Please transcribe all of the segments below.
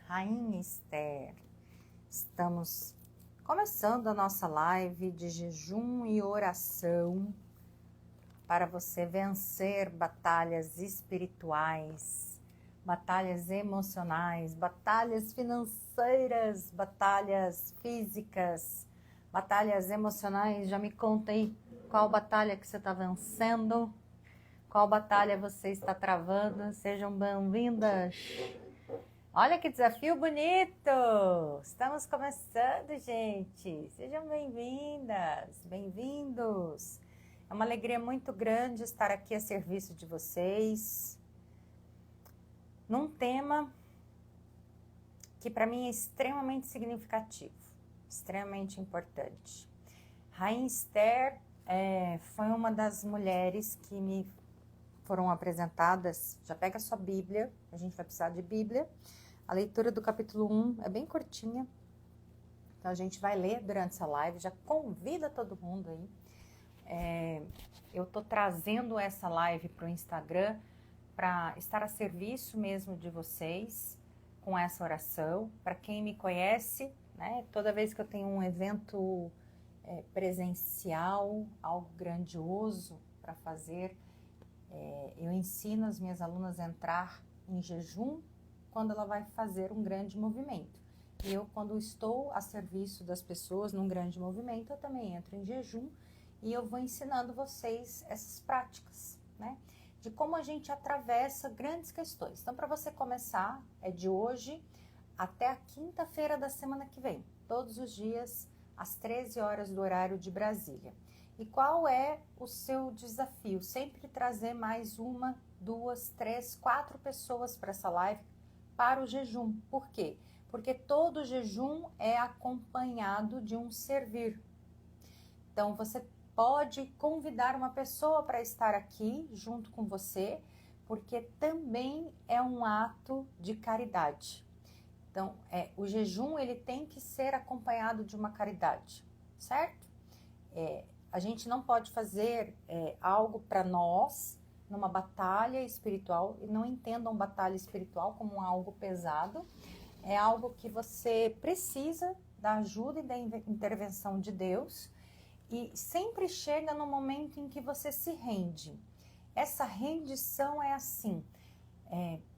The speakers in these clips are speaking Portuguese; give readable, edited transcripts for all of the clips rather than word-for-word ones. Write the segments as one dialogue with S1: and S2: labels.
S1: Rainha Esther. Estamos começando a nossa live de jejum e oração para você vencer batalhas espirituais, batalhas emocionais, batalhas financeiras, batalhas físicas, batalhas emocionais. Já me conta aí qual batalha que você está vencendo, qual batalha você está travando. Sejam bem-vindas. Olha que desafio bonito! Estamos começando, gente! Sejam bem-vindas, bem-vindos! É uma alegria muito grande estar aqui a serviço de vocês, num tema que para mim é extremamente significativo, extremamente importante. Rainha Esther foi uma das mulheres que me foram apresentadas. Já pega a sua Bíblia, a gente vai precisar de Bíblia. A leitura do capítulo 1 é bem curtinha, então a gente vai ler durante essa live. Já convida todo mundo aí. Eu estou trazendo essa live para o Instagram para estar a serviço mesmo de vocês com essa oração. Para quem me conhece, né, toda vez que eu tenho um evento presencial, algo grandioso para fazer, eu ensino as minhas alunas a entrar em jejum quando ela vai fazer um grande movimento. E eu, quando estou a serviço das pessoas num grande movimento, eu também entro em jejum e eu vou ensinando vocês essas práticas, né? De como a gente atravessa grandes questões. Então, para você começar, é de hoje até a quinta-feira da semana que vem, todos os dias, às 13 horas do horário de Brasília. E qual é o seu desafio? Sempre trazer mais uma, duas, três, quatro pessoas para essa live, para o jejum. Por quê? Porque todo jejum é acompanhado de um servir. Então, você pode convidar uma pessoa para estar aqui junto com você, porque também é um ato de caridade. Então, o jejum ele tem que ser acompanhado de uma caridade, certo? A gente não pode fazer algo para nós numa batalha espiritual, e não entendam batalha espiritual como algo pesado. É algo que você precisa da ajuda e da intervenção de Deus, e sempre chega no momento em que você se rende. Essa rendição é assim,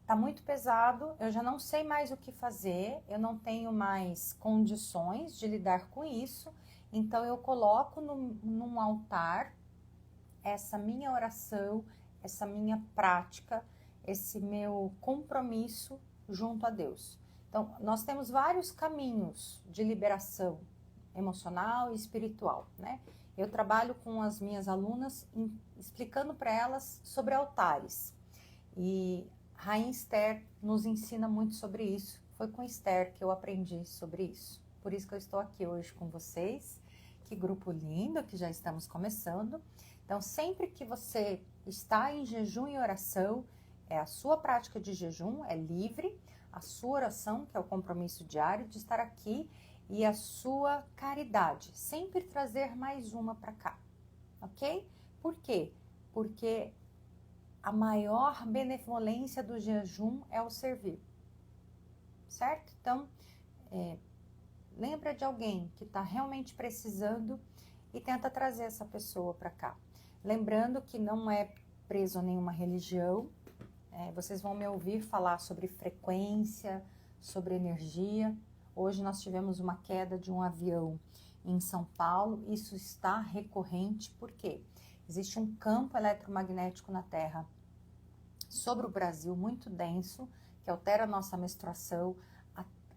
S1: tá muito pesado, eu já não sei mais o que fazer, eu não tenho mais condições de lidar com isso, então eu coloco num altar essa minha oração, essa minha prática, esse meu compromisso junto a Deus. Então, nós temos vários caminhos de liberação emocional e espiritual, né? Eu trabalho com as minhas alunas explicando para elas sobre altares. E Rainha Esther nos ensina muito sobre isso. Foi com Esther que eu aprendi sobre isso. Por isso que eu estou aqui hoje com vocês. Que grupo lindo que já estamos começando. Então, sempre que você está em jejum e oração, a sua prática de jejum é livre, a sua oração, que é o compromisso diário de estar aqui, e a sua caridade, sempre trazer mais uma para cá, ok? Por quê? Porque a maior benevolência do jejum é o servir, certo? Então, lembra de alguém que está realmente precisando e tenta trazer essa pessoa para cá. Lembrando que não é preso a nenhuma religião, vocês vão me ouvir falar sobre frequência, sobre energia. Hoje nós tivemos uma queda de um avião em São Paulo, isso está recorrente, por quê? Existe um campo eletromagnético na Terra sobre o Brasil muito denso, que altera a nossa menstruação,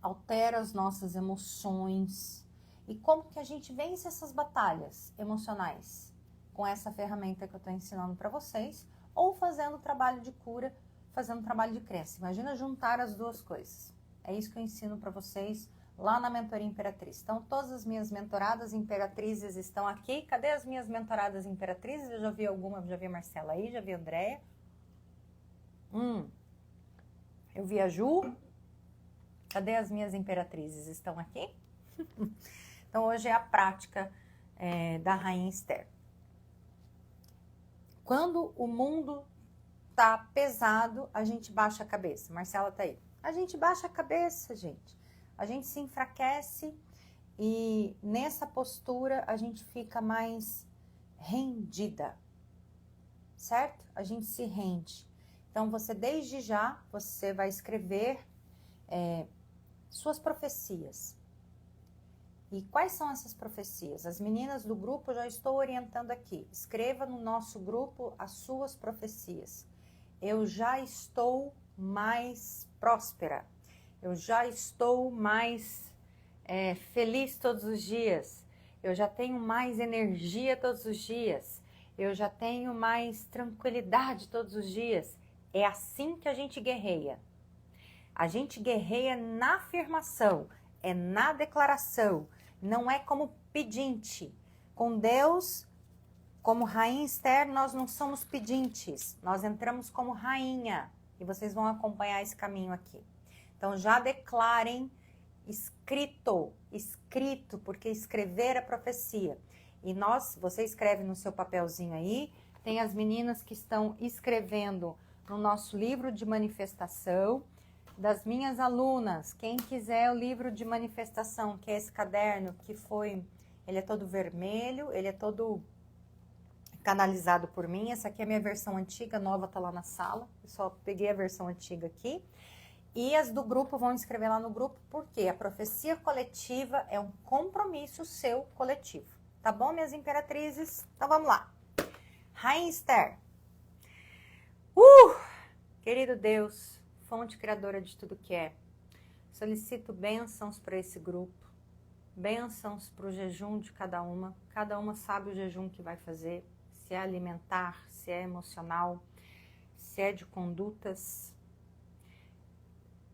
S1: altera as nossas emoções. E como que a gente vence essas batalhas emocionais? Com essa ferramenta que eu estou ensinando para vocês, ou fazendo trabalho de cura, fazendo trabalho de crença. Imagina juntar as duas coisas. É isso que eu ensino para vocês lá na Mentoria Imperatriz. Então, todas as minhas mentoradas imperatrizes estão aqui. Cadê as minhas mentoradas imperatrizes? Eu já vi alguma, já vi a Marcela aí, já vi a Andréia. Eu vi a Ju. Cadê as minhas imperatrizes? Estão aqui? Então, hoje é a prática da Rainha Esther. Quando o mundo tá pesado, a gente baixa a cabeça. Marcela tá aí. A gente baixa a cabeça, gente. A gente se enfraquece e nessa postura a gente fica mais rendida, certo? A gente se rende. Então, você desde já, você vai escrever suas profecias. E quais são essas profecias? As meninas do grupo, eu já estou orientando aqui. Escreva no nosso grupo as suas profecias. Eu já estou mais próspera. Eu já estou mais feliz todos os dias. Eu já tenho mais energia todos os dias. Eu já tenho mais tranquilidade todos os dias. É assim que a gente guerreia. A gente guerreia na afirmação, é na declaração. Não é como pedinte. Com Deus, como rainha Esther, nós não somos pedintes. Nós entramos como rainha. E vocês vão acompanhar esse caminho aqui. Então já declarem escrito, porque escrever é profecia. E você escreve no seu papelzinho aí. Tem as meninas que estão escrevendo no nosso livro de manifestação. Das minhas alunas, quem quiser o livro de manifestação, que é esse caderno ele é todo vermelho, ele é todo canalizado por mim. Essa aqui é a minha versão antiga, a nova tá lá na sala. Eu só peguei a versão antiga aqui. E as do grupo vão escrever lá no grupo, porque a profecia coletiva é um compromisso seu coletivo. Tá bom, minhas imperatrizes? Então vamos lá. Rainha Esther. Querido Deus, fonte criadora de tudo que é, solicito bênçãos para esse grupo, bênçãos para o jejum de cada uma sabe o jejum que vai fazer, se é alimentar, se é emocional, se é de condutas.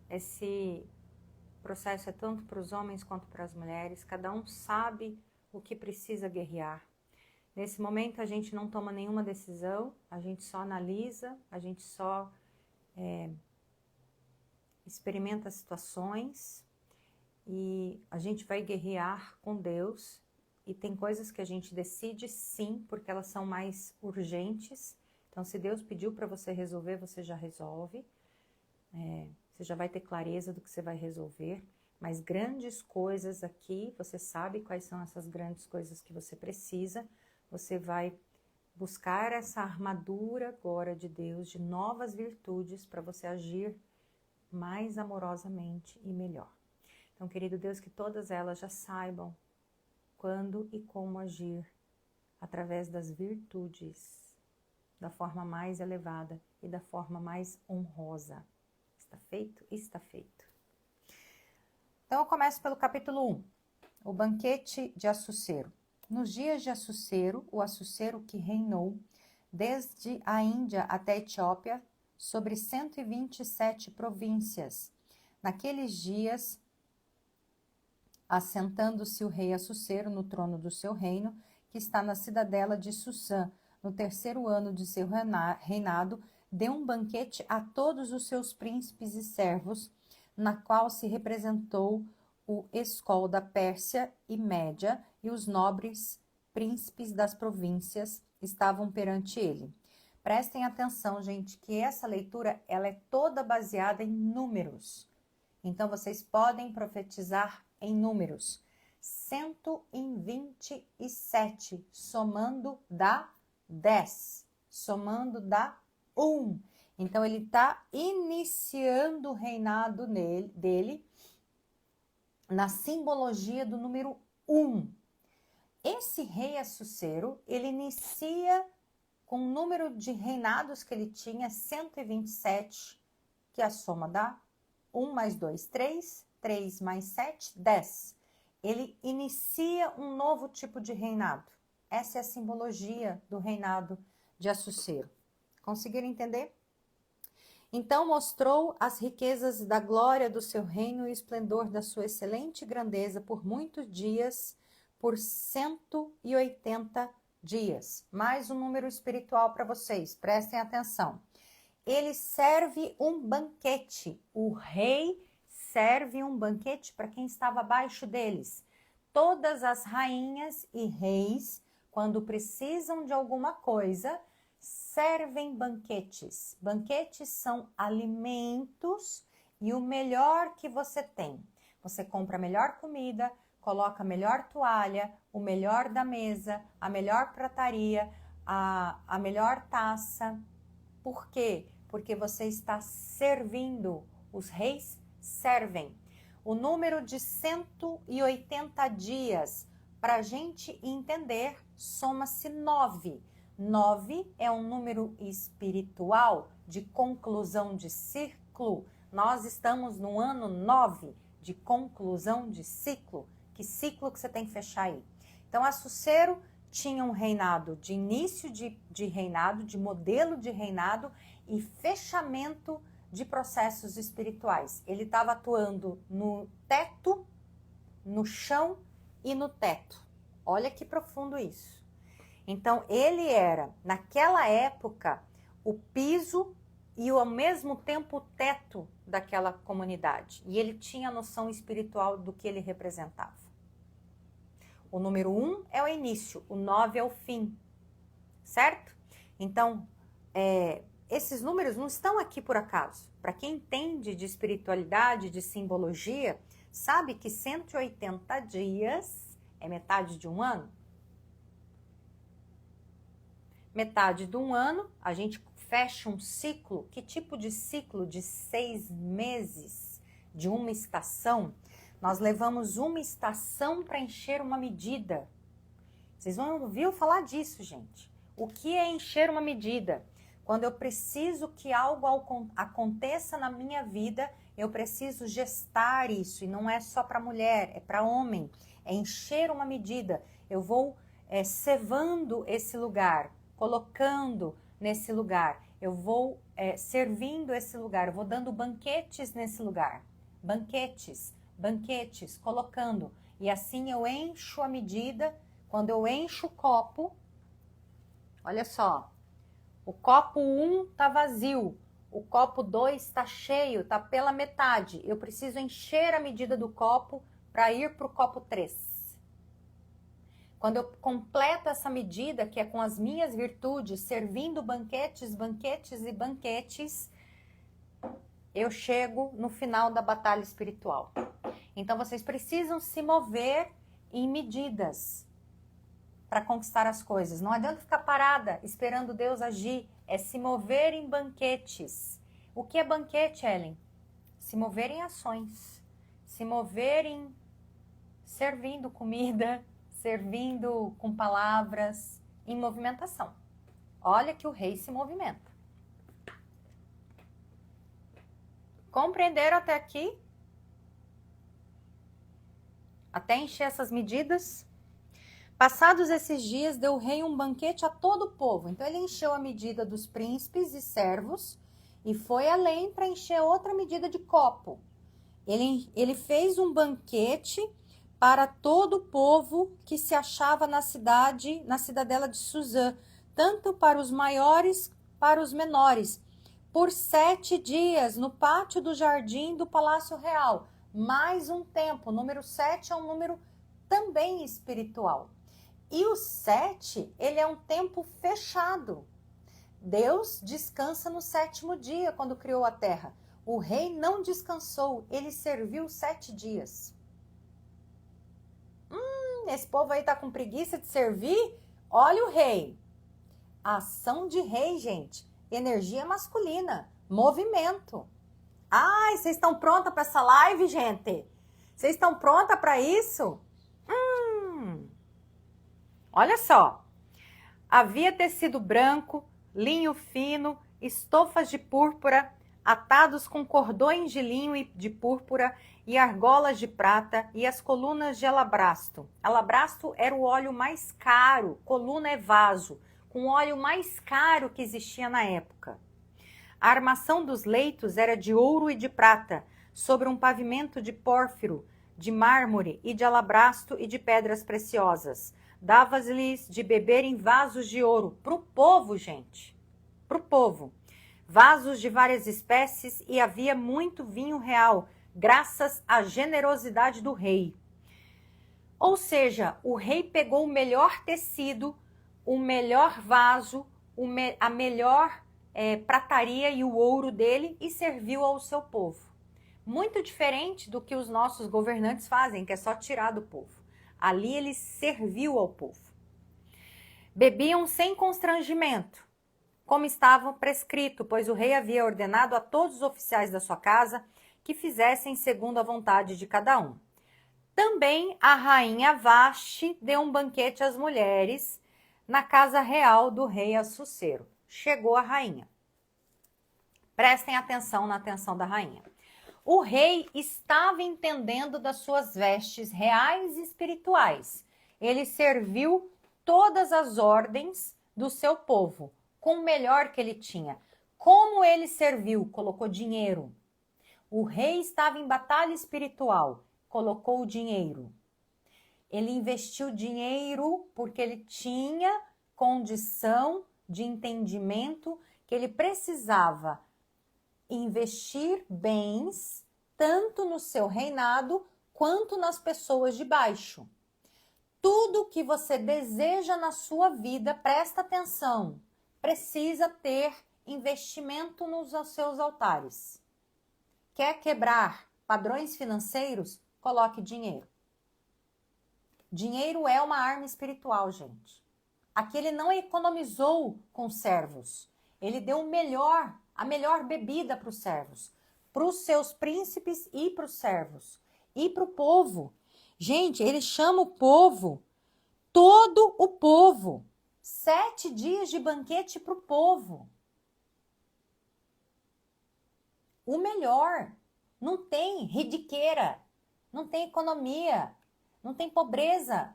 S1: Esse processo é tanto para os homens quanto para as mulheres, cada um sabe o que precisa guerrear. Nesse momento a gente não toma nenhuma decisão, a gente só analisa, a gente só experimenta situações e a gente vai guerrear com Deus. E tem coisas que a gente decide sim, porque elas são mais urgentes. Então, se Deus pediu para você resolver, você já resolve. Você já vai ter clareza do que você vai resolver. Mas grandes coisas aqui, você sabe quais são essas grandes coisas que você precisa. Você vai buscar essa armadura agora de Deus, de novas virtudes, para você agir mais amorosamente e melhor. Então, querido Deus, que todas elas já saibam quando e como agir através das virtudes, da forma mais elevada e da forma mais honrosa. Está feito? Está feito. Então, eu começo pelo capítulo 1, o banquete de Assuero. Nos dias de Assuero, o Assuero que reinou desde a Índia até a Etiópia, sobre 127 províncias. Naqueles dias, assentando-se o rei Assuero no trono do seu reino, que está na cidadela de Susã, no 3º ano de seu reinado, deu um banquete a todos os seus príncipes e servos, na qual se representou o escol da Pérsia e Média, e os nobres príncipes das províncias estavam perante ele. Prestem atenção, gente, que essa leitura ela é toda baseada em números. Então, vocês podem profetizar em números. 127, somando dá 10, somando dá 1. Então, ele está iniciando o reinado dele na simbologia do número 1. Esse rei Assuero, ele inicia com o número de reinados que ele tinha, 127, que a soma dá 1 mais 2, 3, 3 mais 7, 10. Ele inicia um novo tipo de reinado. Essa é a simbologia do reinado de Assuero. Conseguiram entender? Então mostrou as riquezas da glória do seu reino e o esplendor da sua excelente grandeza por muitos dias, por 180 dias. Mais um número espiritual para vocês, prestem atenção. Ele serve um banquete. O rei serve um banquete para quem estava abaixo deles. Todas as rainhas e reis, quando precisam de alguma coisa, servem banquetes. Banquetes são alimentos e o melhor que você tem. Você compra a melhor comida, coloca a melhor toalha, o melhor da mesa, a melhor prataria, a melhor taça. Por quê? Porque você está servindo. Os reis servem. O número de 180 dias, para a gente entender, soma-se 9. 9 é um número espiritual de conclusão de ciclo. Nós estamos no ano 9 de conclusão de ciclo. Que ciclo que você tem que fechar aí? Então, Açucero tinha um reinado de início de reinado, de modelo de reinado e fechamento de processos espirituais. Ele estava atuando no teto, no chão e no teto. Olha que profundo isso. Então, ele era, naquela época, o piso e ao mesmo tempo o teto daquela comunidade. E ele tinha a noção espiritual do que ele representava. O número 1 é o início, o 9 é o fim, certo? Então, esses números não estão aqui por acaso. Para quem entende de espiritualidade, de simbologia, sabe que 180 dias é metade de um ano? Metade de um ano, a gente fecha um ciclo. Que tipo de ciclo? De 6 meses, de uma estação. Nós levamos uma estação para encher uma medida. Vocês vão ouvir falar disso, gente. O que é encher uma medida? Quando eu preciso que algo aconteça na minha vida, eu preciso gestar isso. E não é só para mulher, é para homem. É encher uma medida. Eu vou cevando esse lugar, colocando nesse lugar. Eu vou servindo esse lugar. Eu vou dando banquetes nesse lugar. Banquetes, colocando. E assim eu encho a medida. Quando eu encho o copo, olha só. O copo 1 está vazio, o copo 2 está cheio, está pela metade. Eu preciso encher a medida do copo para ir para o copo 3. Quando eu completo essa medida, que é com as minhas virtudes, servindo banquetes, banquetes e banquetes, eu chego no final da batalha espiritual. Então vocês precisam se mover em medidas para conquistar as coisas. Não adianta ficar parada esperando Deus agir, é se mover em banquetes. O que é banquete, Ellen? Se mover em ações, se mover em servindo comida, servindo com palavras, em movimentação. Olha que o rei se movimenta. Compreenderam até aqui? Até encher essas medidas? Passados esses dias, deu o rei um banquete a todo o povo. Então, ele encheu a medida dos príncipes e servos e foi além para encher outra medida de copo. Ele fez um banquete para todo o povo que se achava na cidadela de Suzã, tanto para os maiores, para os menores, por 7 dias no pátio do jardim do Palácio Real. Mais um tempo. O número 7 é um número também espiritual. E o 7, ele é um tempo fechado. Deus descansa no 7º dia, quando criou a terra. O rei não descansou, ele serviu 7 dias. Esse povo aí tá com preguiça de servir? Olha o rei. Ação de rei, gente. Energia masculina. Movimento. Ai, vocês estão prontas para essa live, gente? Vocês estão prontas para isso? Olha só, havia tecido branco, linho fino, estofas de púrpura, atados com cordões de linho e de púrpura e argolas de prata e as colunas de alabastro. Alabastro era o óleo mais caro, coluna é vaso, com o óleo mais caro que existia na época. A armação dos leitos era de ouro e de prata, sobre um pavimento de pórfiro, de mármore e de alabastro e de pedras preciosas. Dava-lhes de beber em vasos de ouro. Para o povo, gente. Para o povo. Vasos de várias espécies e havia muito vinho real, graças à generosidade do rei. Ou seja, o rei pegou o melhor tecido, o melhor vaso, a melhor prataria e o ouro dele e serviu ao seu povo. Muito diferente do que os nossos governantes fazem, que é só tirar do povo. Ali ele serviu ao povo. Bebiam sem constrangimento, como estava prescrito, pois o rei havia ordenado a todos os oficiais da sua casa que fizessem segundo a vontade de cada um. Também a rainha Vashti deu um banquete às mulheres na casa real do rei Assuero. Chegou a rainha. Prestem atenção na atenção da rainha. O rei estava entendendo das suas vestes reais e espirituais. Ele serviu todas as ordens do seu povo, com o melhor que ele tinha. Como ele serviu? Colocou dinheiro. O rei estava em batalha espiritual, colocou o dinheiro. Ele investiu dinheiro porque ele tinha condição de entendimento que ele precisava investir bens tanto no seu reinado quanto nas pessoas de baixo. Tudo que você deseja na sua vida, presta atenção, precisa ter investimento nos seus altares. Quer quebrar padrões financeiros? Coloque dinheiro. Dinheiro é uma arma espiritual, gente. Aqui ele não economizou com servos. Ele deu o melhor, a melhor bebida para os servos, para os seus príncipes e para os servos, e para o povo. Gente, ele chama o povo, todo o povo. 7 dias de banquete para o povo. O melhor. Não tem ridiqueira, não tem economia, não tem pobreza.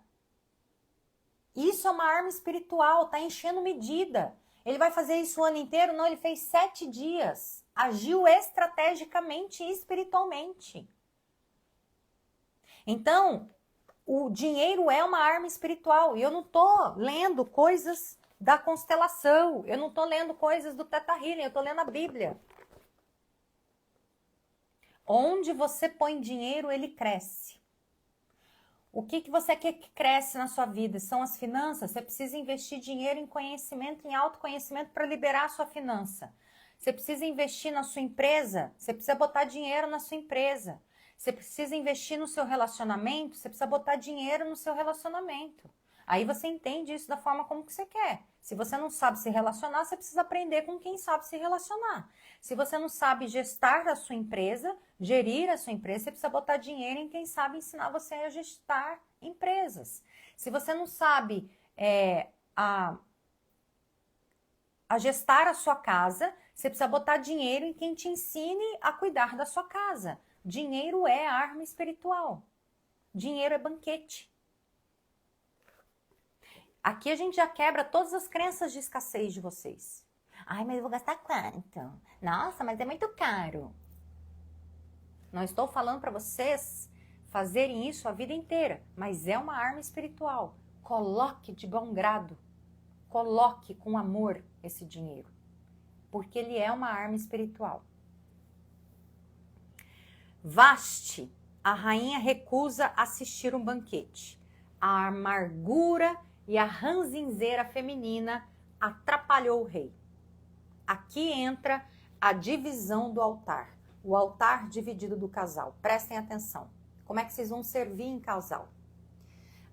S1: Isso é uma arma espiritual, está enchendo medida. Ele vai fazer isso o ano inteiro? Não, ele fez 7 dias. Agiu estrategicamente e espiritualmente. Então, o dinheiro é uma arma espiritual. E eu não estou lendo coisas da constelação. Eu não estou lendo coisas do Theta Healing. Eu estou lendo a Bíblia. Onde você põe dinheiro, ele cresce. O que você quer que cresce na sua vida? São as finanças? Você precisa investir dinheiro em conhecimento, em autoconhecimento para liberar a sua finança. Você precisa investir na sua empresa? Você precisa botar dinheiro na sua empresa. Você precisa investir no seu relacionamento? Você precisa botar dinheiro no seu relacionamento. Aí você entende isso da forma como que você quer. Se você não sabe se relacionar, você precisa aprender com quem sabe se relacionar. Se você não sabe gestar a sua empresa, gerir a sua empresa, você precisa botar dinheiro em quem sabe ensinar você a gestar empresas. Se você não sabe a gestar a sua casa, você precisa botar dinheiro em quem te ensine a cuidar da sua casa. Dinheiro é arma espiritual. Dinheiro é banquete. Aqui a gente já quebra todas as crenças de escassez de vocês. Ai, mas eu vou gastar quanto? Nossa, mas é muito caro. Não estou falando para vocês fazerem isso a vida inteira, mas é uma arma espiritual. Coloque de bom grado. Coloque com amor esse dinheiro, porque ele é uma arma espiritual. Vashti, a rainha, recusa assistir um banquete. A amargura e a ranzinzeira feminina atrapalhou o rei. Aqui entra a divisão do altar. O altar dividido do casal. Prestem atenção. Como é que vocês vão servir em casal?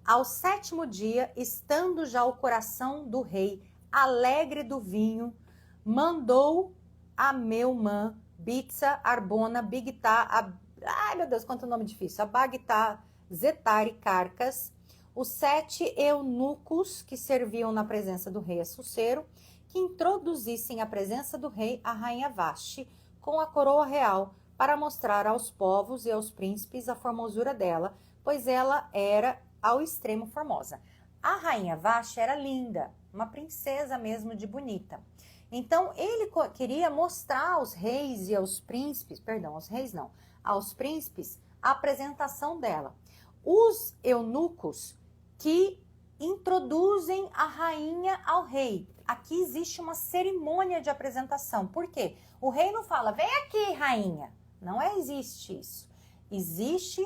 S1: Ao 7º dia, estando já o coração do rei alegre do vinho, mandou a Meumã, Bitsa, Arbona, Bigtá, ai meu Deus, quanto nome difícil, Abagtá, Zetar e Carcas, os 7 eunucos que serviam na presença do rei Assuero, que introduzissem à presença do rei a rainha Vashti com a coroa real para mostrar aos povos e aos príncipes a formosura dela, pois ela era ao extremo formosa. A rainha Vashti era linda, uma princesa mesmo de bonita. Então ele queria mostrar aos reis e aos príncipes, perdão, aos reis não, aos príncipes a apresentação dela. Os eunucos que introduzem a rainha ao rei. Aqui existe uma cerimônia de apresentação. Por quê? O rei não fala, vem aqui, rainha. Não existe isso. Existe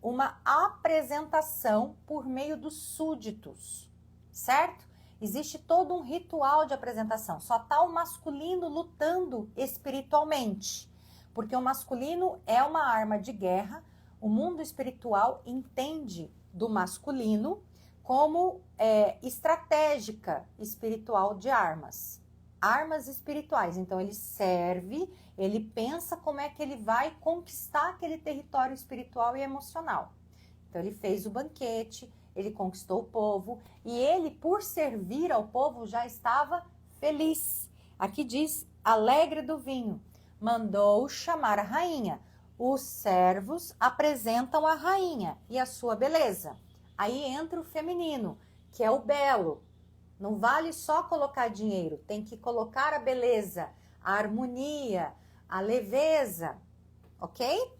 S1: uma apresentação por meio dos súditos, certo? Existe todo um ritual de apresentação. Só está o masculino lutando espiritualmente. Porque o masculino é uma arma de guerra. O mundo espiritual entende do masculino como estratégica espiritual de armas. Armas espirituais. Então, ele serve, ele pensa como é que ele vai conquistar aquele território espiritual e emocional. Então, ele fez o banquete, ele conquistou o povo, e ele, por servir ao povo, já estava feliz. Aqui diz, alegre do vinho, mandou chamar a rainha. Os servos apresentam a rainha e a sua beleza. Aí entra o feminino, que é o belo. Não vale só colocar dinheiro, tem que colocar a beleza, a harmonia, a leveza, ok?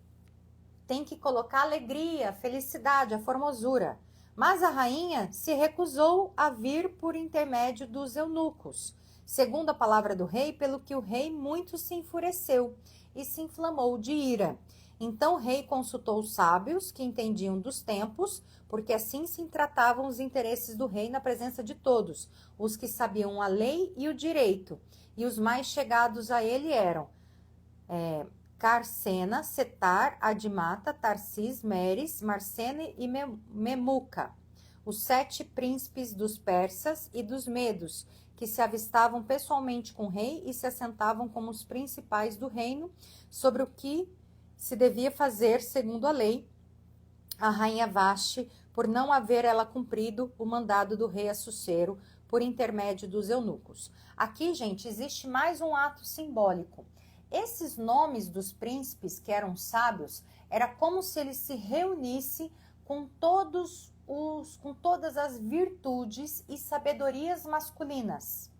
S1: Tem que colocar a alegria, a felicidade, a formosura. Mas a rainha se recusou a vir por intermédio dos eunucos, segundo a palavra do rei, pelo que o rei muito se enfureceu e se inflamou de ira. Então o rei consultou os sábios que entendiam dos tempos, porque assim se tratavam os interesses do rei na presença de todos, os que sabiam a lei e o direito. E os mais chegados a ele eram Carcena, Setar, Adimata, Tarsis, Meres, Marsene e Memuca, os 7 príncipes dos persas e dos medos, que se avistavam pessoalmente com o rei e se assentavam como os principais do reino, sobre o que se devia fazer segundo a lei. A rainha Vashti, por não haver ela cumprido o mandado do rei Assuero por intermédio dos eunucos. Aqui, gente, existe mais um ato simbólico. Esses nomes dos príncipes que eram sábios, era como se ele se reunisse com todas as virtudes e sabedorias masculinas.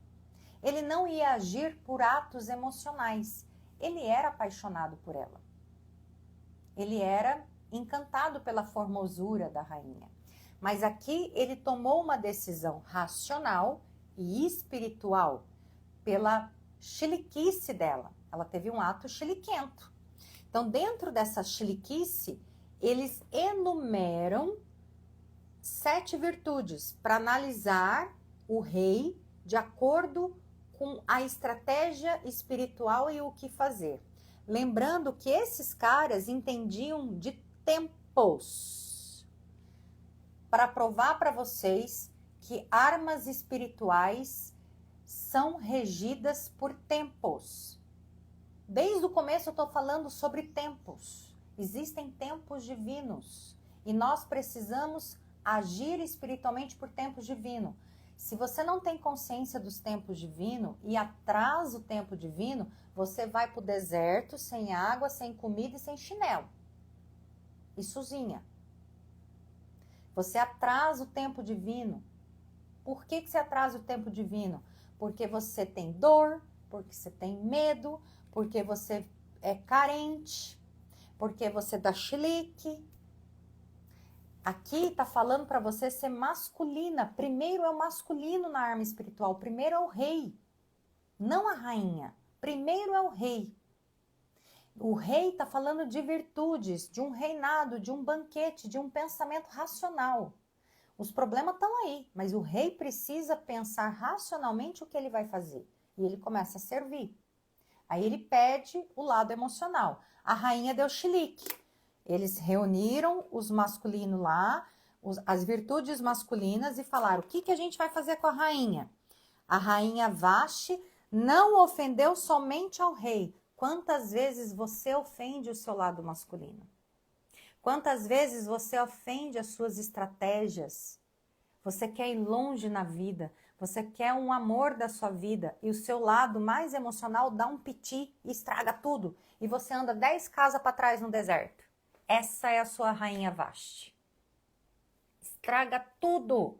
S1: Ele não ia agir por atos emocionais. Ele era apaixonado por ela. Ele era encantado pela formosura da rainha. Mas aqui ele tomou uma decisão racional e espiritual pela chiliquice dela. Ela teve um ato chiliquento. Então, dentro dessa chiliquice, eles enumeram 7 virtudes para analisar o rei de acordo com a estratégia espiritual e o que fazer. Lembrando que esses caras entendiam de tempos. Para provar para vocês que armas espirituais são regidas por tempos. Desde o começo eu estou falando sobre tempos. Existem tempos divinos e nós precisamos agir espiritualmente por tempos divinos. Se você não tem consciência dos tempos divinos e atrasa o tempo divino, você vai para o deserto sem água, sem comida e sem chinelo. E sozinha. Você atrasa o tempo divino. Por que você atrasa o tempo divino? Porque você tem dor, porque você tem medo, porque você é carente, porque você dá chilique. Aqui está falando para você ser masculina. Primeiro é o masculino na arma espiritual. Primeiro é o rei, não a rainha. Primeiro é o rei. O rei está falando de virtudes, de um reinado, de um banquete, de um pensamento racional. Os problemas estão aí, mas o rei precisa pensar racionalmente o que ele vai fazer. E ele começa a servir. Aí ele pede o lado emocional. A rainha deu chilique. Eles reuniram os masculinos lá, as virtudes masculinas e falaram, o que a gente vai fazer com a rainha? A rainha Vashti não ofendeu somente ao rei. Quantas vezes você ofende o seu lado masculino? Quantas vezes você ofende as suas estratégias? Você quer ir longe na vida, você quer um amor da sua vida e o seu lado mais emocional dá um piti e estraga tudo. E você anda 10 casas para trás no deserto. Essa é a sua rainha Vashti. Estraga tudo.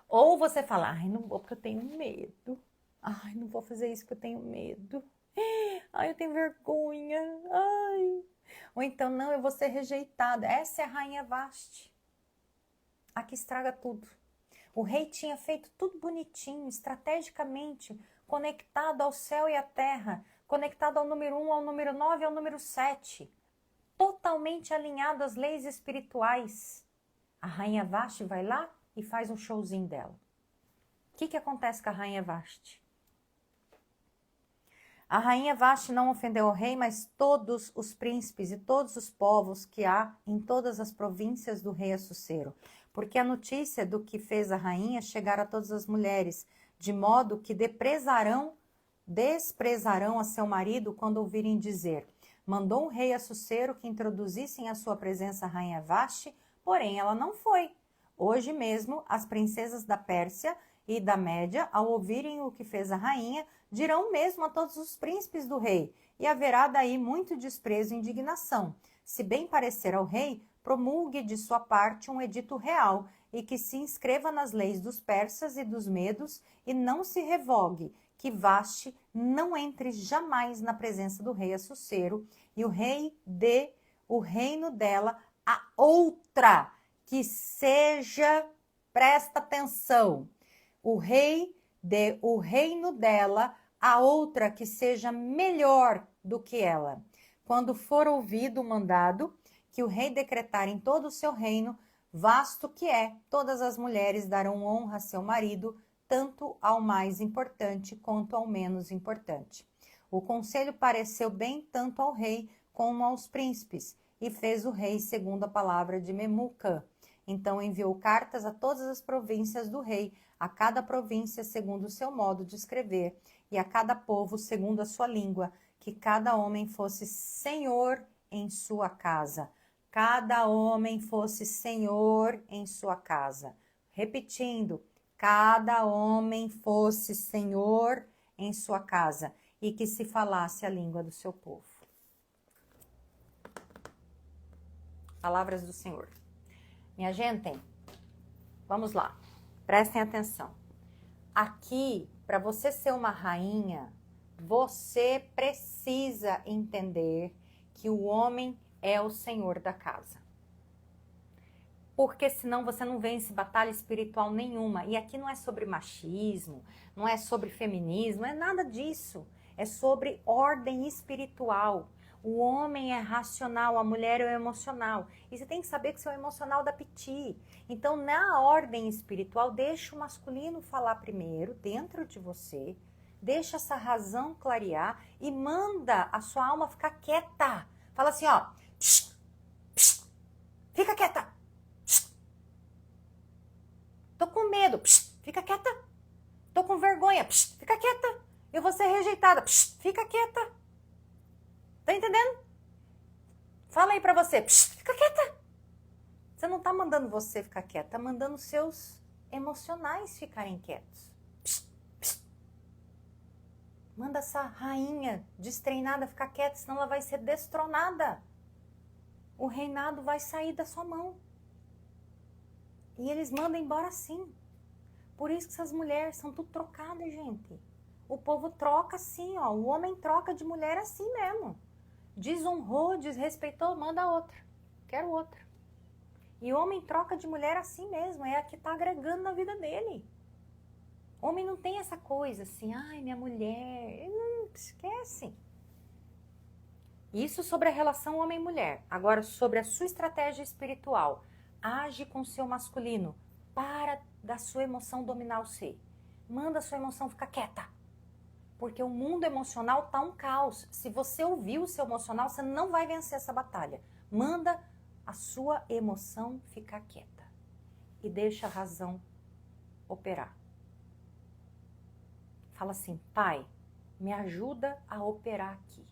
S1: Ou você fala, ai, não vou porque eu tenho medo. Ai, não vou fazer isso porque eu tenho medo. Ai, eu tenho vergonha. Ai. Ou então, não, eu vou ser rejeitada. Essa é a rainha Vashti. A que estraga tudo. O rei tinha feito tudo bonitinho, estrategicamente, conectado ao céu e à terra, conectado ao número 1, ao número 9 e ao número 7. Totalmente alinhado às leis espirituais. A rainha Vashti vai lá e faz um showzinho dela. O que acontece com a rainha Vashti? A rainha Vashti não ofendeu o rei, mas todos os príncipes e todos os povos que há em todas as províncias do rei Assuero, porque a notícia do que fez a rainha chegará a todas as mulheres, de modo que desprezarão a seu marido quando ouvirem dizer: mandou o rei Assuero que introduzissem à sua presença a rainha Vashti, porém ela não foi. Hoje mesmo, as princesas da Pérsia e da Média, ao ouvirem o que fez a rainha, dirão mesmo a todos os príncipes do rei, e haverá daí muito desprezo e indignação. Se bem parecer ao rei, promulgue de sua parte um edito real, e que se inscreva nas leis dos persas e dos medos, e não se revogue, que Vashti não entre jamais na presença do rei Assuero, e o rei dê o reino dela a outra, que seja, presta atenção, o rei dê o reino dela a outra que seja melhor do que ela. Quando for ouvido o mandado que o rei decretar em todo o seu reino, vasto que é, todas as mulheres darão honra a seu marido, tanto ao mais importante quanto ao menos importante. O conselho pareceu bem tanto ao rei como aos príncipes, e fez o rei segundo a palavra de Memucã. Então enviou cartas a todas as províncias do rei, a cada província segundo o seu modo de escrever, e a cada povo segundo a sua língua, que cada homem fosse senhor em sua casa. Cada homem fosse senhor em sua casa. Repetindo, cada homem fosse senhor em sua casa, e que se falasse a língua do seu povo. Palavras do Senhor. Minha gente, vamos lá, prestem atenção. Aqui, para você ser uma rainha, você precisa entender que o homem é o senhor da casa. Porque senão você não vence batalha espiritual nenhuma. E aqui não é sobre machismo, não é sobre feminismo, não é nada disso. É sobre ordem espiritual. O homem é racional, a mulher é emocional. E você tem que saber que seu emocional dá piti. Então, na ordem espiritual, deixa o masculino falar primeiro, dentro de você. Deixa essa razão clarear e manda a sua alma ficar quieta. Fala assim, ó. Psh, psh, fica quieta. Psh. Tô com medo. Psh, fica quieta. Tô com vergonha. Psh, fica quieta. Eu vou ser rejeitada. Psh, fica quieta. Tá entendendo? Fala aí pra você. Psh, fica quieta. Você não tá mandando você ficar quieta, tá mandando seus emocionais ficarem quietos. Psh, psh. Manda essa rainha destreinada ficar quieta, senão ela vai ser destronada. O reinado vai sair da sua mão. E eles mandam embora sim. Por isso que essas mulheres são tudo trocadas, gente. O povo troca assim, ó. O homem troca de mulher assim mesmo. Desonrou, desrespeitou, manda outra. Quero outra. E o homem troca de mulher assim mesmo. É a que tá agregando na vida dele. Homem não tem essa coisa assim, ai, minha mulher. Não, esquece. Isso sobre a relação homem-mulher. Agora, sobre a sua estratégia espiritual. Age com o seu masculino. Para da sua emoção dominar o ser. Manda a sua emoção ficar quieta. Porque o mundo emocional tá um caos. Se você ouvir o seu emocional, você não vai vencer essa batalha. Manda a sua emoção ficar quieta. E deixa a razão operar. Fala assim, pai, me ajuda a operar aqui.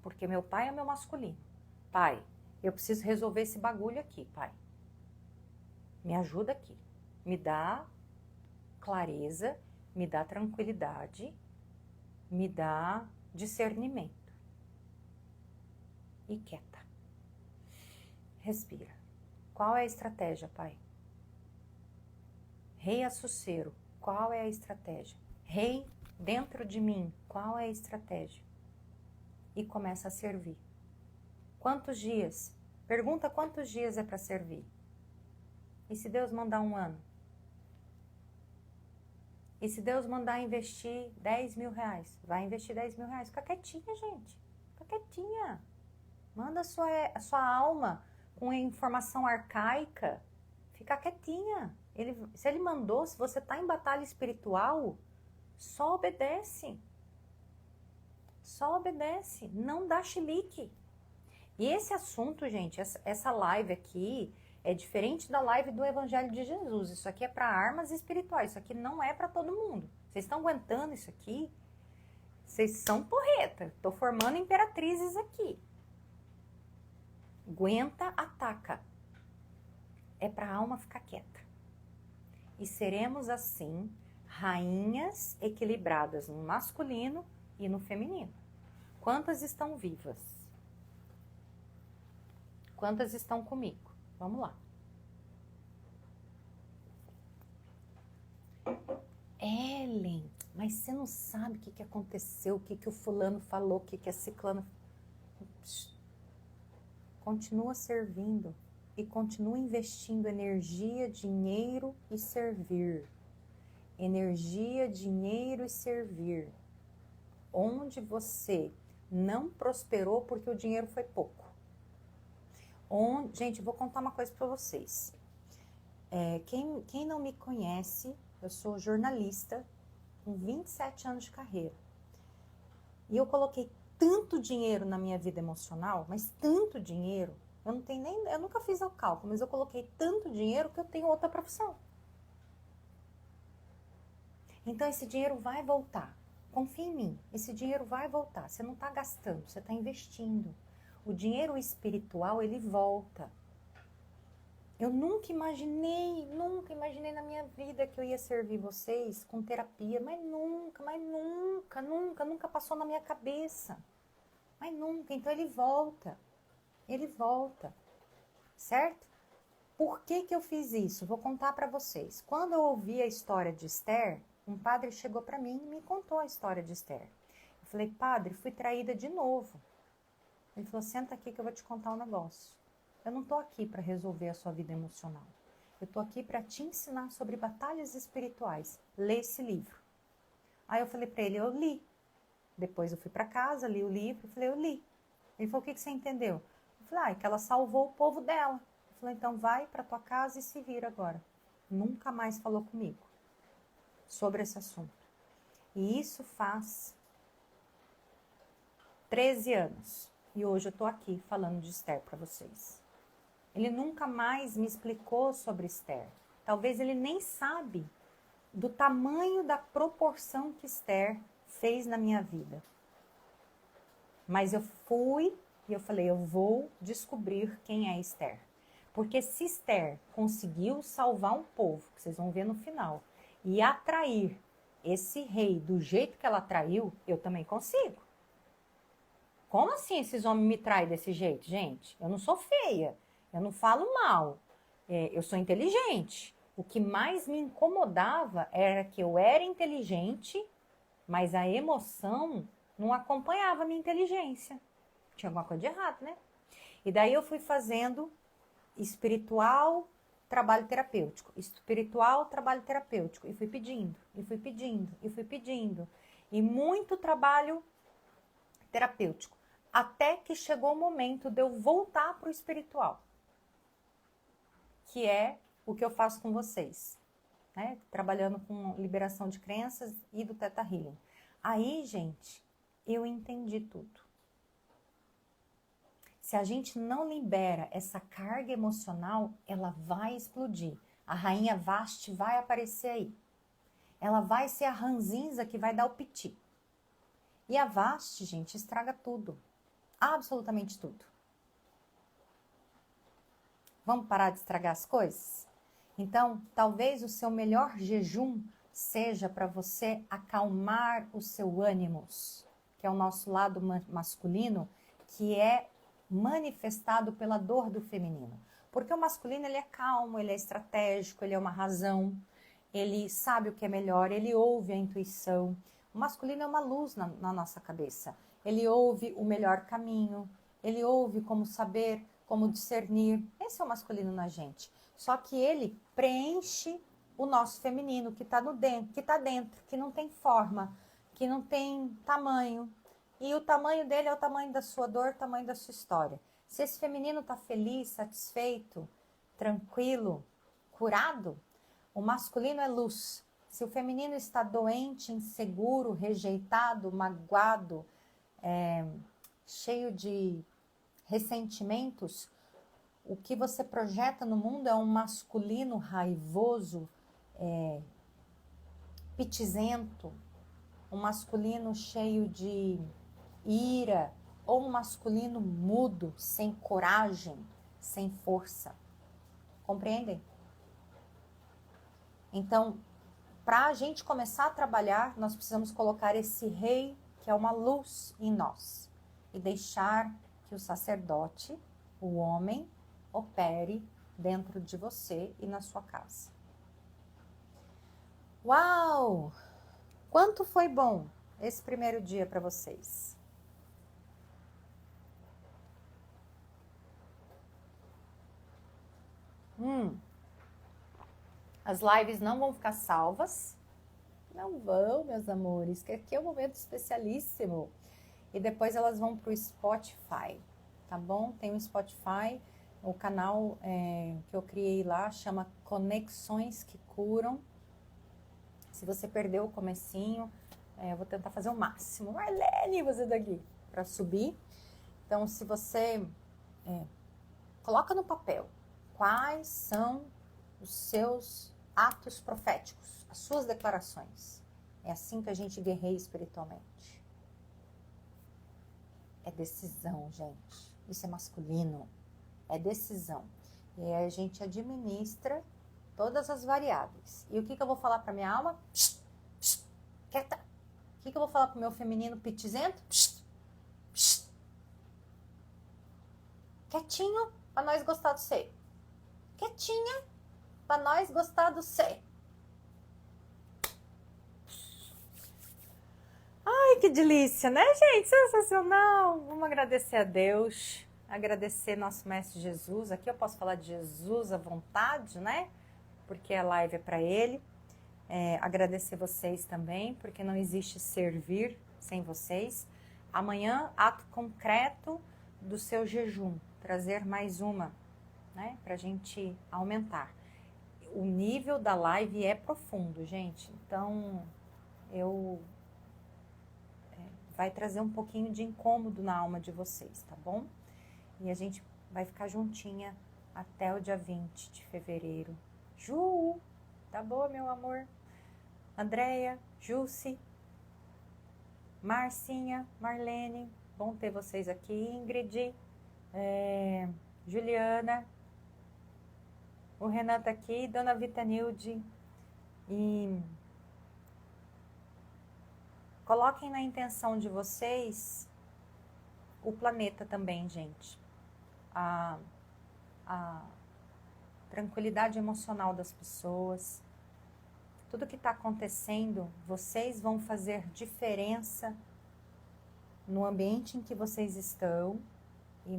S1: Porque meu pai é meu masculino. Pai, eu preciso resolver esse bagulho aqui, pai. Me ajuda aqui. Me dá clareza, me dá tranquilidade, me dá discernimento. E quieta. Respira. Qual é a estratégia, pai? Rei Assuero, qual é a estratégia? Rei dentro de mim, qual é a estratégia? E começa a servir. Quantos dias? Pergunta quantos dias é para servir. E se Deus mandar 1 ano? E se Deus mandar investir 10 mil reais? Vai investir 10 mil reais. Fica quietinha, gente. Fica quietinha. Manda a sua alma com informação arcaica. Fica quietinha. Se ele mandou, se você está em batalha espiritual, só obedece. Só obedece, não dá chilique. E esse assunto, gente, essa live aqui é diferente da live do Evangelho de Jesus. Isso aqui é para armas espirituais, isso aqui não é para todo mundo. Vocês estão aguentando isso aqui? Vocês são porreta. Tô formando imperatrizes aqui. Aguenta, ataca. É para a alma ficar quieta. E seremos assim rainhas equilibradas no masculino e no feminino. Quantas estão vivas? Quantas estão comigo? Vamos lá. Ellen, mas você não sabe o que aconteceu, o que o fulano falou, o que a ciclano... Continua servindo e continua investindo energia, dinheiro e servir. Energia, dinheiro e servir. Onde você não prosperou porque o dinheiro foi pouco. Gente, vou contar uma coisa para vocês. Quem não me conhece, eu sou jornalista com 27 anos de carreira. E eu coloquei tanto dinheiro na minha vida emocional, mas tanto dinheiro, eu nunca fiz o cálculo, mas eu coloquei tanto dinheiro que eu tenho outra profissão. Então esse dinheiro vai voltar. Confia em mim, esse dinheiro vai voltar. Você não está gastando, você está investindo. O dinheiro espiritual, ele volta. Eu nunca imaginei na minha vida que eu ia servir vocês com terapia, mas nunca passou na minha cabeça. Mas nunca, então ele volta, certo? Por que eu fiz isso? Vou contar para vocês. Quando eu ouvi a história de Esther, um padre chegou para mim e me contou a história de Esther. Eu falei, padre, fui traída de novo. Ele falou, senta aqui que eu vou te contar um negócio. Eu não estou aqui para resolver a sua vida emocional. Eu estou aqui para te ensinar sobre batalhas espirituais. Lê esse livro. Aí eu falei para ele, eu li. Depois eu fui para casa, li o livro, eu falei, eu li. Ele falou, o que você entendeu? Eu falei, que ela salvou o povo dela. Eu falei, então vai para tua casa e se vira agora. Nunca mais falou comigo sobre esse assunto. E isso faz 13 anos. E hoje eu estou aqui falando de Esther para vocês. Ele nunca mais me explicou sobre Esther. Talvez ele nem sabe do tamanho da proporção que Esther fez na minha vida. Mas eu fui e eu falei, eu vou descobrir quem é Esther. Porque se Esther conseguiu salvar um povo, que vocês vão ver no final, e atrair esse rei do jeito que ela atraiu, eu também consigo. Como assim esses homens me traem desse jeito, gente? Eu não sou feia, eu não falo mal, eu sou inteligente. O que mais me incomodava era que eu era inteligente, mas a emoção não acompanhava a minha inteligência. Tinha alguma coisa de errado, né? E daí eu fui fazendo espiritual, trabalho terapêutico. Espiritual, trabalho terapêutico. E fui pedindo, e fui pedindo, e fui pedindo. E muito trabalho terapêutico. Até que chegou o momento de eu voltar para o espiritual. Que é o que eu faço com vocês. Né? Trabalhando com liberação de crenças e do Theta Healing. Aí, gente, eu entendi tudo. Se a gente não libera essa carga emocional, ela vai explodir. A rainha Vashti vai aparecer aí. Ela vai ser a ranzinza que vai dar o piti. E a Vashti, gente, estraga tudo. Absolutamente tudo. Vamos parar de estragar as coisas? Então, talvez o seu melhor jejum seja para você acalmar o seu ânimos, que é o nosso lado masculino, que é manifestado pela dor do feminino. Porque o masculino, ele é calmo, ele é estratégico, ele é uma razão, ele sabe o que é melhor, ele ouve a intuição. O masculino é uma luz na nossa cabeça. Ele ouve o melhor caminho, ele ouve como saber, como discernir. Esse é o masculino na gente. Só que ele preenche o nosso feminino, que está dentro, que não tem forma, que não tem tamanho. E o tamanho dele é o tamanho da sua dor, o tamanho da sua história. Se esse feminino está feliz, satisfeito, tranquilo, curado, o masculino é luz. Se o feminino está doente, inseguro, rejeitado, magoado, cheio de ressentimentos, o que você projeta no mundo é um masculino raivoso, pitizento, um masculino cheio de ira, ou um masculino mudo, sem coragem, sem força. Compreendem? Então, para a gente começar a trabalhar, nós precisamos colocar esse rei, que é uma luz, em nós. E deixar que o sacerdote, o homem, opere dentro de você e na sua casa. Uau! Quanto foi bom esse primeiro dia para vocês? As lives não vão ficar salvas? Não vão, meus amores, que aqui é um momento especialíssimo. E depois elas vão para o Spotify, tá bom? Tem o Spotify, o canal que eu criei lá chama Conexões que Curam. Se você perdeu o comecinho, eu vou tentar fazer o máximo. Marlene, você daqui, para subir. Então, se você coloca no papel quais são os seus atos proféticos, as suas declarações. É assim que a gente guerreia espiritualmente. É decisão, gente. Isso é masculino. É decisão. E aí a gente administra todas as variáveis. E o que eu vou falar para minha alma? Psst, psst, quieta. O que eu vou falar para o meu feminino pitizento? Psst, psst. Quietinho, para nós gostar do ser. Quietinha, para nós gostar do ser. Ai, que delícia, né, gente? Sensacional! Vamos agradecer a Deus, agradecer nosso Mestre Jesus. Aqui eu posso falar de Jesus à vontade, né? Porque a live é para Ele. Agradecer vocês também, porque não existe servir sem vocês. Amanhã, ato concreto do seu jejum. Trazer mais uma, né? Para a gente aumentar. O nível da live é profundo, gente. Então, vai trazer um pouquinho de incômodo na alma de vocês, tá bom? E a gente vai ficar juntinha até o dia 20 de fevereiro. Ju, tá boa, meu amor? Andréia, Jussi, Marcinha, Marlene, bom ter vocês aqui. Ingrid, Juliana, o Renan tá aqui, Dona Vitanilde. E coloquem na intenção de vocês o planeta também, gente. A tranquilidade emocional das pessoas. Tudo que está acontecendo, vocês vão fazer diferença no ambiente em que vocês estão e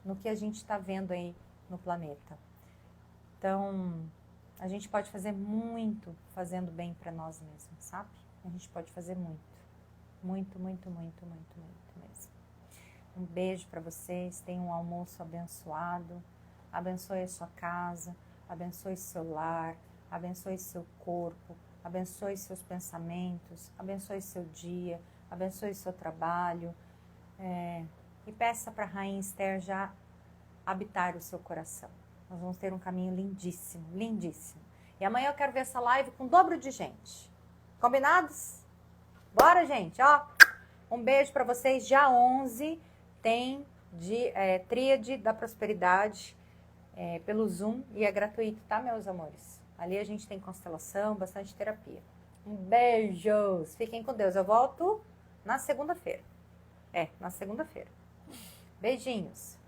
S1: no que a gente está vendo aí no planeta. Então, a gente pode fazer muito fazendo bem para nós mesmos, sabe? A gente pode fazer muito. Muito, muito, muito, muito, muito mesmo. Um beijo para vocês, tenham um almoço abençoado, abençoe a sua casa, abençoe seu lar, abençoe seu corpo, abençoe seus pensamentos, abençoe seu dia, abençoe seu trabalho, e peça para a Rainha Esther já habitar o seu coração. Nós vamos ter um caminho lindíssimo, lindíssimo. E amanhã eu quero ver essa live com o dobro de gente. Combinados? Bora, gente, ó. Um beijo para vocês. Dia 11 tem Tríade da Prosperidade pelo Zoom e é gratuito, tá, meus amores? Ali a gente tem constelação, bastante terapia. Um beijos. Fiquem com Deus. Eu volto na segunda-feira. Na segunda-feira. Beijinhos.